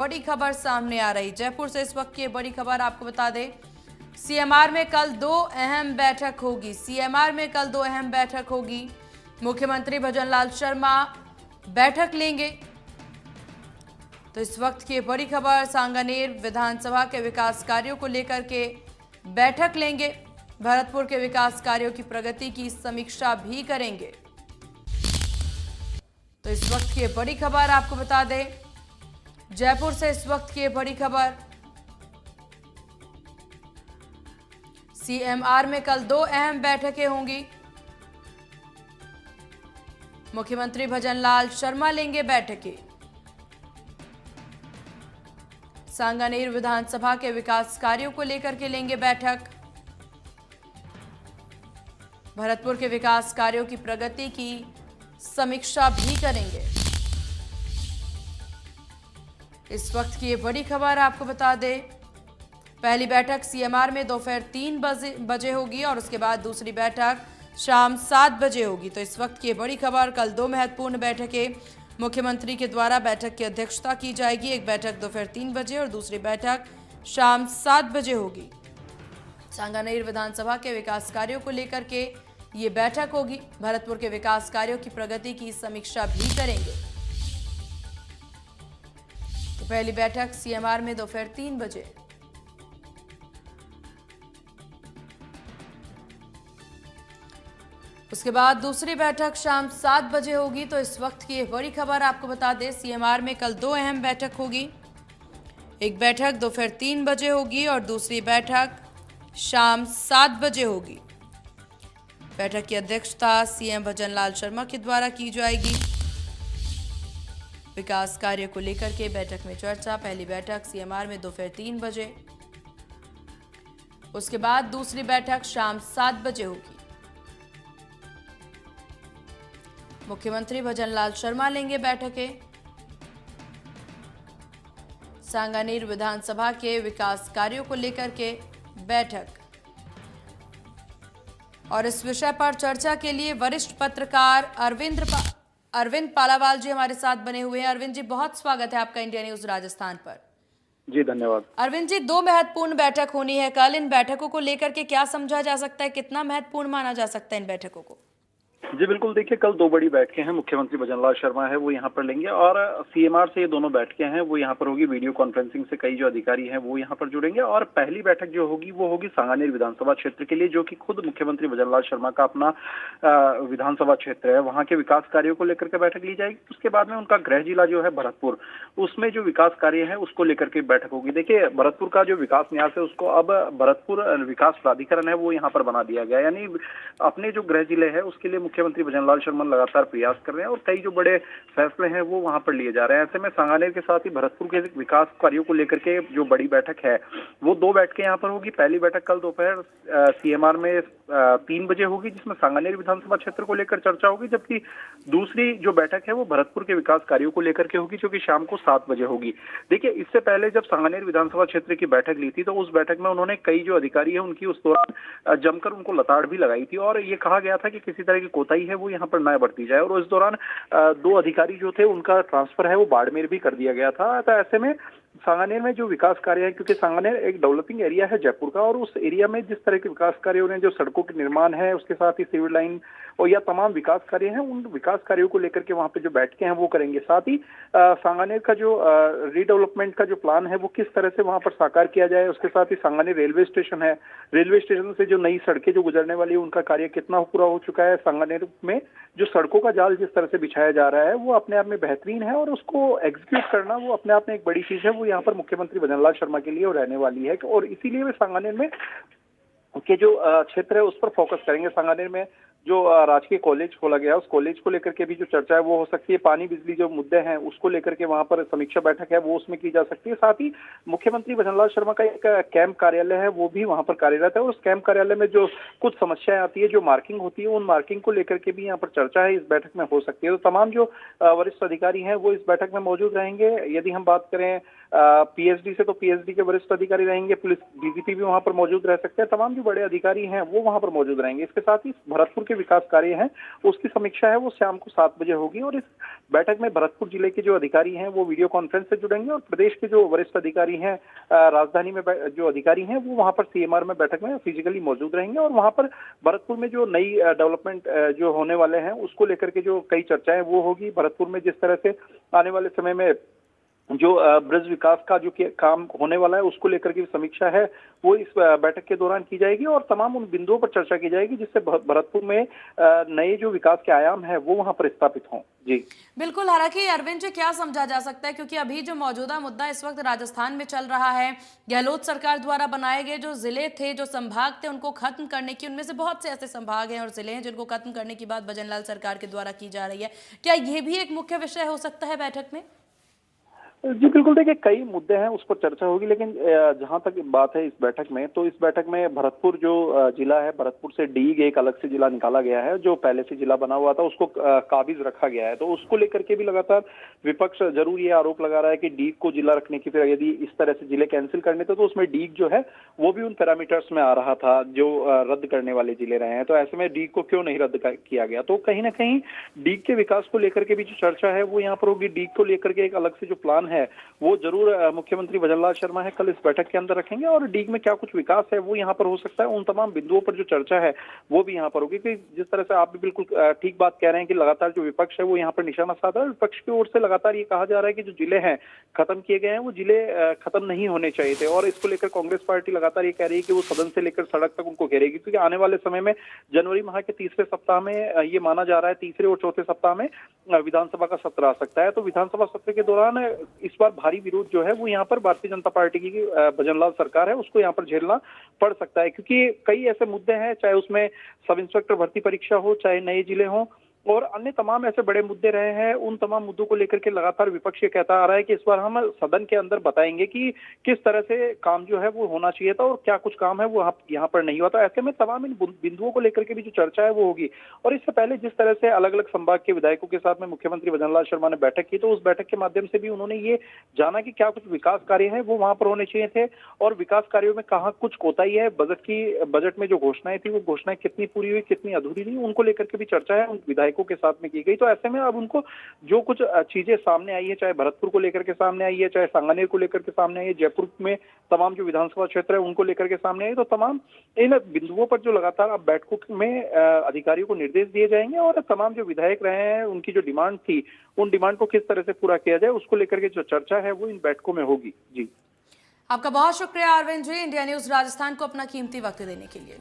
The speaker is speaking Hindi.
बड़ी खबर सामने आ रही। जयपुर से इस वक्त की बड़ी खबर आपको बता दें, सीएमआर में कल दो अहम बैठक होगी। सीएमआर में कल दो अहम बैठक होगी। मुख्यमंत्री भजनलाल शर्मा बैठक लेंगे। तो इस वक्त की बड़ी खबर, सांगानेर विधानसभा के विकास कार्यों को लेकर के बैठक लेंगे। भरतपुर के विकास कार्यों की प्रगति की समीक्षा भी करेंगे। तो इस वक्त की बड़ी खबर आपको बता दें, जयपुर से इस वक्त की बड़ी खबर, सीएमआर में कल दो अहम बैठकें होंगी। मुख्यमंत्री भजनलाल शर्मा लेंगे बैठकें। सांगानेर विधानसभा के विकास कार्यों को लेकर के लेंगे बैठक। भरतपुर के विकास कार्यों की प्रगति की समीक्षा भी करेंगे। इस वक्त की ये बड़ी खबर आपको बता दें, पहली बैठक सीएमआर में दोपहर 3 बजे होगी और उसके बाद दूसरी बैठक शाम 7 बजे होगी। तो इस वक्त की ये बड़ी खबर, कल दो महत्वपूर्ण बैठकें मुख्यमंत्री के द्वारा बैठक की अध्यक्षता की जाएगी। एक बैठक दोपहर 3 बजे और दूसरी बैठक शाम 7 बजे होगी। सांगानेर विधानसभा के विकास कार्यों को लेकर के ये बैठक होगी। भरतपुर के विकास कार्यों की प्रगति की समीक्षा भी करेंगे। तो पहली बैठक सीएमआर में दोपहर 3 बजे, उसके बाद दूसरी बैठक शाम 7 बजे होगी। तो इस वक्त की बड़ी खबर आपको बता दें, सीएमआर में कल दो अहम बैठक होगी। एक बैठक दोपहर 3 बजे होगी और दूसरी बैठक शाम 7 बजे होगी। बैठक की अध्यक्षता सीएम भजनलाल शर्मा के द्वारा की जाएगी। विकास कार्य को लेकर के बैठक में चर्चा। पहली बैठक सीएमआर में दोपहर 3 बजे, उसके बाद दूसरी बैठक शाम 7 बजे होगी। मुख्यमंत्री भजनलाल शर्मा लेंगे बैठकें। सांगानेर विधानसभा के विकास कार्यों को लेकर के बैठक, और इस विषय पर चर्चा के लिए वरिष्ठ पत्रकार अरविंद पालावाल जी हमारे साथ बने हुए हैं। अरविंद जी, बहुत स्वागत है आपका इंडिया न्यूज राजस्थान पर। जी धन्यवाद। अरविंद जी, दो महत्वपूर्ण बैठक होनी है कल। इन बैठकों को लेकर के क्या समझा जा सकता है, कितना महत्वपूर्ण माना जा सकता है इन बैठकों को? जी बिल्कुल, देखिए कल दो बड़ी बैठकें हैं। मुख्यमंत्री भजनलाल शर्मा है वो यहाँ पर लेंगे और सीएमआर से ये दोनों बैठकें हैं वो यहाँ पर होगी। वीडियो कॉन्फ्रेंसिंग से कई जो अधिकारी हैं वो यहाँ पर जुड़ेंगे और पहली बैठक जो होगी वो होगी सांगानेर विधानसभा क्षेत्र के लिए, जो कि खुद मुख्यमंत्री भजनलाल शर्मा का अपना विधानसभा क्षेत्र है। वहाँ के विकास कार्यों को लेकर के बैठक ली जाएगी। उसके बाद में उनका गृह जिला जो है भरतपुर, उसमें जो विकास कार्य है उसको लेकर के बैठक होगी। देखिए, भरतपुर का जो विकास न्यास है उसको अब भरतपुर विकास प्राधिकरण है वो यहाँ पर बना दिया गया, यानी अपने जो गृह जिले है उसके लिए मुख्यमंत्री भजनलाल शर्मा लगातार प्रयास कर रहे हैं और कई जो बड़े फैसले हैं वो वहां पर लिए जा रहे हैं। ऐसे में सांगानेर के साथ ही भरतपुर के विकास कार्यों को लेकर के जो बड़ी बैठक है वो दो बैठकें यहाँ पर होगी। पहली बैठक कल दोपहर सीएमआर में 3 बजे होगी, जिसमें सांगानेर विधानसभा क्षेत्र को लेकर चर्चा होगी, जबकि दूसरी जो बैठक है वो भरतपुर के विकास कार्यों को लेकर के होगी, जो कि शाम को 7 बजे होगी। देखिए, इससे पहले जब सांगानेर विधानसभा क्षेत्र की बैठक ली थी तो उस बैठक में उन्होंने कई जो अधिकारी है उनकी उस दौरान जमकर उनको लताड़ भी लगाई थी और ये कहा गया था कि किसी तरह की कोताही है वो यहाँ पर न बढ़ती जाए। और इस दौरान दो अधिकारी जो थे उनका ट्रांसफर है वो बाड़मेर भी कर दिया गया था। तो ऐसे में सांगानेर में जो विकास कार्य है, क्योंकि सांगानेर एक डेवलपिंग एरिया है जयपुर का, और उस एरिया में जिस तरह के विकास कार्यों ने, जो सड़कों के निर्माण है उसके साथ ही सिविल लाइन और या तमाम विकास कार्य हैं, उन विकास कार्यों को लेकर के वहां पे जो बैठकें हैं वो करेंगे। साथ ही सांगानेर का जो रीडेवलपमेंट का जो प्लान है वो किस तरह से वहां पर साकार किया जाए, उसके साथ ही सांगानेर रेलवे स्टेशन है, रेलवे स्टेशन से जो नई सड़कें जो गुजरने वाली है उनका कार्य कितना पूरा हो चुका है। सांगानेर में जो सड़कों का जाल जिस तरह से बिछाया जा रहा है वो अपने आप में बेहतरीन है और उसको एग्जीक्यूट करना वो अपने आप में एक बड़ी चीज है। वो यहाँ पर मुख्यमंत्री भजनलाल शर्मा के लिए रहने वाली है और इसीलिए वे सांगानेर में के जो क्षेत्र है उस पर फोकस करेंगे। सांगानेर में जो राजकीय कॉलेज खोला गया है उस कॉलेज को लेकर के भी जो चर्चा है वो हो सकती है। पानी बिजली जो मुद्दे हैं उसको लेकर के वहां पर समीक्षा बैठक है वो उसमें की जा सकती है। साथ ही मुख्यमंत्री भजनलाल शर्मा का एक कैंप कार्यालय है वो भी वहां पर कार्यरत है और उस कैंप कार्यालय में जो कुछ समस्याएं आती है, जो मार्किंग होती है, उन मार्किंग को लेकर के भी यहाँ पर चर्चा है इस बैठक में हो सकती है। तो तमाम जो वरिष्ठ अधिकारी हैं वो इस बैठक में मौजूद रहेंगे। यदि हम बात करें पीएचडी से, तो पीएचडी के वरिष्ठ अधिकारी रहेंगे, पुलिस डीजीपी भी वहां पर मौजूद रह सकते हैं, तमाम जो बड़े अधिकारी हैं वो वहां पर मौजूद रहेंगे। इसके साथ ही भरतपुर के विकास कार्य हैं उसकी समीक्षा है वो शाम को 7 बजे होगी। और इस बैठक में भरतपुर जिले के जो अधिकारी हैं वो वीडियो कॉन्फ्रेंस से जुड़ेंगे और प्रदेश के जो वरिष्ठ अधिकारी हैं, राजधानी में जो अधिकारी हैं वो वहां पर सीएमआर में बैठक में फिजिकली मौजूद रहेंगे। और वहां पर भरतपुर में जो नई डेवलपमेंट जो होने वाले हैं उसको लेकर के जो कई चर्चाएं वो होगी। भरतपुर में जिस तरह से आने वाले समय में जो ब्रज विकास का जो काम होने वाला है उसको लेकर की समीक्षा है वो इस बैठक के दौरान की जाएगी और तमाम उन बिंदुओं पर चर्चा की जाएगी जिससे भरतपुर में नए जो विकास के आयाम है वो वहां पर स्थापित हों। जी बिल्कुल। हालांकि अरविंद जी, क्या समझा जा सकता है, क्योंकि अभी जो मौजूदा मुद्दा इस वक्त राजस्थान में चल रहा है, गहलोत सरकार द्वारा बनाए गए जो जिले थे, जो संभाग थे, उनको खत्म करने की, उनमें से बहुत से ऐसे संभाग हैं और जिले हैं जिनको खत्म करने की बात भजनलाल सरकार के द्वारा की जा रही है। क्या ये भी एक मुख्य विषय हो सकता है बैठक में? जी बिल्कुल, देखिए कई मुद्दे हैं उस पर चर्चा होगी, लेकिन जहां तक बात है इस बैठक में, तो इस बैठक में भरतपुर जो जिला है, भरतपुर से डीग एक अलग से जिला निकाला गया है। जो पहले से जिला बना हुआ था उसको काबिज रखा गया है। तो उसको लेकर के भी लगातार विपक्ष जरूर ये आरोप लगा रहा है कि डीग को जिला रखने की, फिर यदि इस तरह से जिले कैंसिल करने थे तो उसमें डीग जो है वो भी उन पैरामीटर्स में आ रहा था जो रद्द करने वाले जिले रहे हैं। तो ऐसे में डीग को क्यों नहीं रद्द किया गया? तो कहीं ना कहीं डीग के विकास को लेकर के भी जो चर्चा है वो यहाँ पर होगी। डीग को लेकर के एक अलग से जो प्लान है वो जरूर मुख्यमंत्री भजनलाल शर्मा है कल इस बैठक के अंदर रखेंगे और डीग में क्या कुछ विकास है वो यहाँ पर हो सकता है, उन तमाम बिंदुओं पर जो चर्चा है वो भी यहाँ पर होगी। कि जिस तरह से आप भी बिल्कुल ठीक बात कह रहे हैं कि लगातार जो विपक्ष है वो यहाँ पर निशाना साध रहा है। विपक्ष की ओर से लगातार ये कहा जा रहा है कि जो जिले हैं खत्म किए गए हैं वो जिले खत्म नहीं होने चाहिए थे और इसको लेकर कांग्रेस पार्टी लगातार ये कह रही है कि वो सदन से लेकर सड़क तक उनको घेरेगी, क्योंकि आने वाले समय में जनवरी माह के तीसरे सप्ताह में ये माना जा रहा है, तीसरे और चौथे सप्ताह में विधानसभा का सत्र आ सकता है। तो विधानसभा सत्र के दौरान इस बार भारी विरोध जो है वो यहाँ पर भारतीय जनता पार्टी की भजनलाल सरकार है उसको यहाँ पर झेलना पड़ सकता है, क्योंकि कई ऐसे मुद्दे हैं, चाहे उसमें सब इंस्पेक्टर भर्ती परीक्षा हो, चाहे नए जिले हों और अन्य तमाम ऐसे बड़े मुद्दे रहे हैं। उन तमाम मुद्दों को लेकर के लगातार विपक्ष ये कहता आ रहा है कि इस बार हम सदन के अंदर बताएंगे कि किस तरह से काम जो है वो होना चाहिए था और क्या कुछ काम है वो यहाँ पर नहीं हुआ। तो ऐसे में तमाम इन बिंदुओं को लेकर के भी जो चर्चा है वो होगी। और इससे पहले जिस तरह से अलग अलग संभाग के विधायकों के साथ में मुख्यमंत्री भजनलाल शर्मा ने बैठक की, तो उस बैठक के माध्यम से भी उन्होंने ये जाना कि क्या कुछ विकास कार्य है वो वहां पर होने चाहिए थे और विकास कार्यों में कहाँ कुछ कोताही है। बजट में जो घोषणाएं थी वो घोषणाएं कितनी पूरी हुई, कितनी अधूरी रही, उनको लेकर के भी चर्चा है उन विधायकों के साथ में की गई। तो ऐसे में अब उनको जो कुछ चीजें सामने आई है, चाहे भरतपुर को लेकर के सामने आई है, चाहे सांगानेर को लेकर के सामने आई है, जयपुर में तमाम जो विधानसभा क्षेत्र है उनको लेकर के सामने आई, तो तमाम इन बिंदुओं पर जो लगातार अब बैठकों में अधिकारियों को निर्देश दिए जाएंगे और तमाम जो विधायक रहे हैं उनकी जो डिमांड थी उन डिमांड को किस तरह से पूरा किया जाए उसको लेकर के जो चर्चा है वो इन बैठकों में होगी। जी, आपका बहुत शुक्रिया अरविंद जी, इंडिया न्यूज राजस्थान को अपना कीमती वक्त देने के लिए।